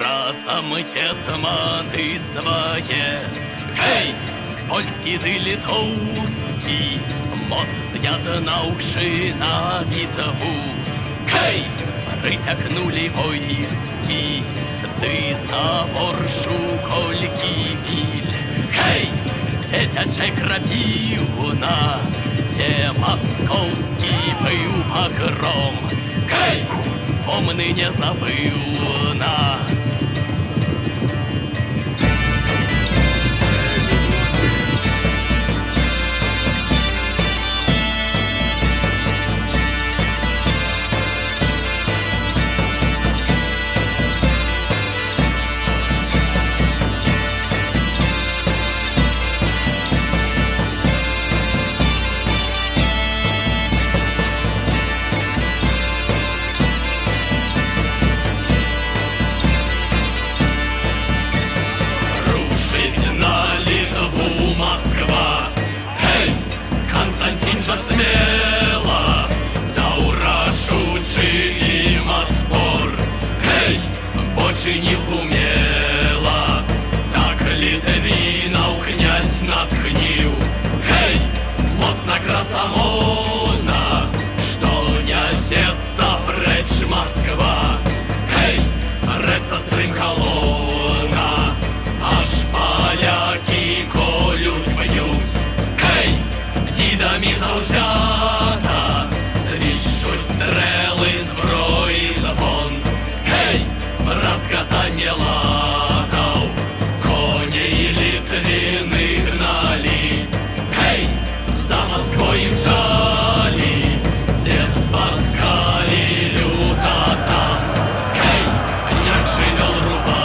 разом гетманы свае. Гей, польскі ды літоўскі, моц з'яднаўшы на бітву. Гей, прыцягнулі войскі, ды за воршу колькі міль. Гей, дзецячай крапіўна, дзе маскоўскі быў пагром. Гей, помны не забыўна. Константин жа смела даў рашучы ім адпор. Гей, бо чыніў умела, так літвінаў князь натхніў. Гей, моцна красамоўна, што нясецца прэч Масква. Гей, рэцца стрым калона, аж палякі колюць, б'юць. Гей, дзідамі заўзята свішчуць стрэлы, зброі звон. Гей, раскатанне латаў коней літвіны гналі. Гей, за Масквой імчалі, дзе спаткалі люта там. Гей, як жывёл рубалі.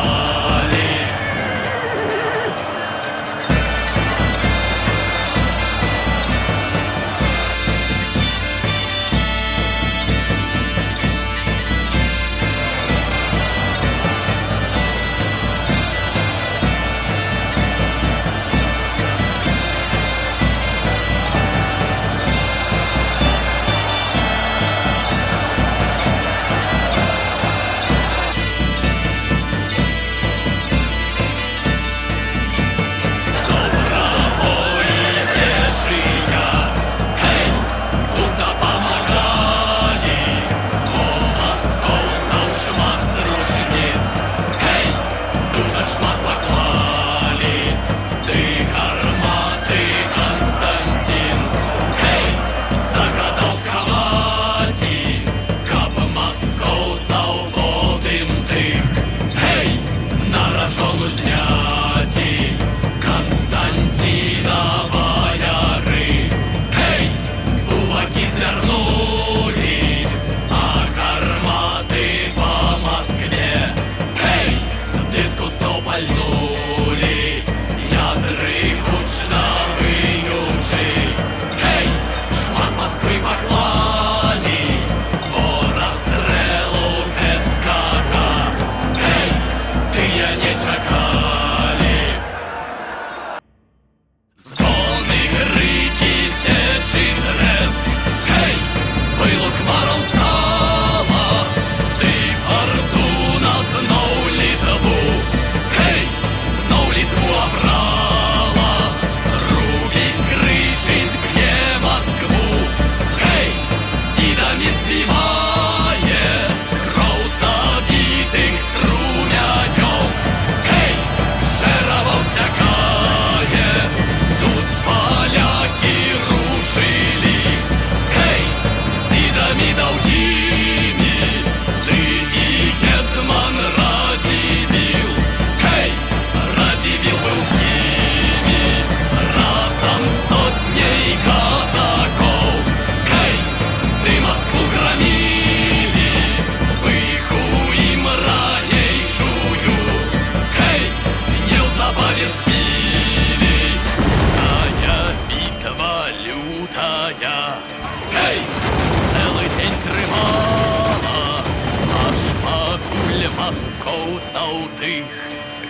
маскоўцаў тых.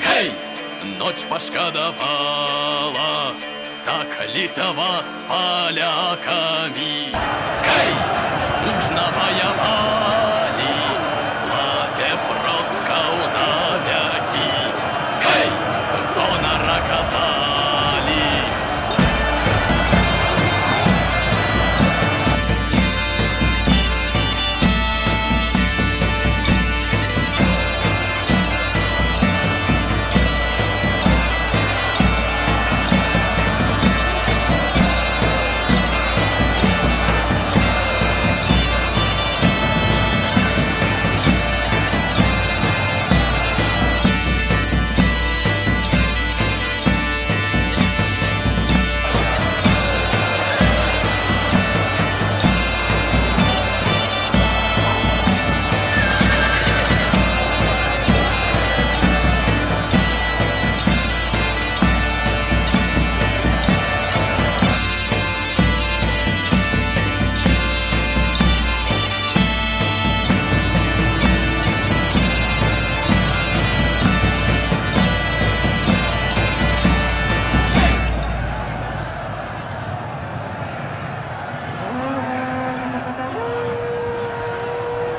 Гей, ноч пашкадавала, так Літва з палякамі. Гей, мужна ваявала.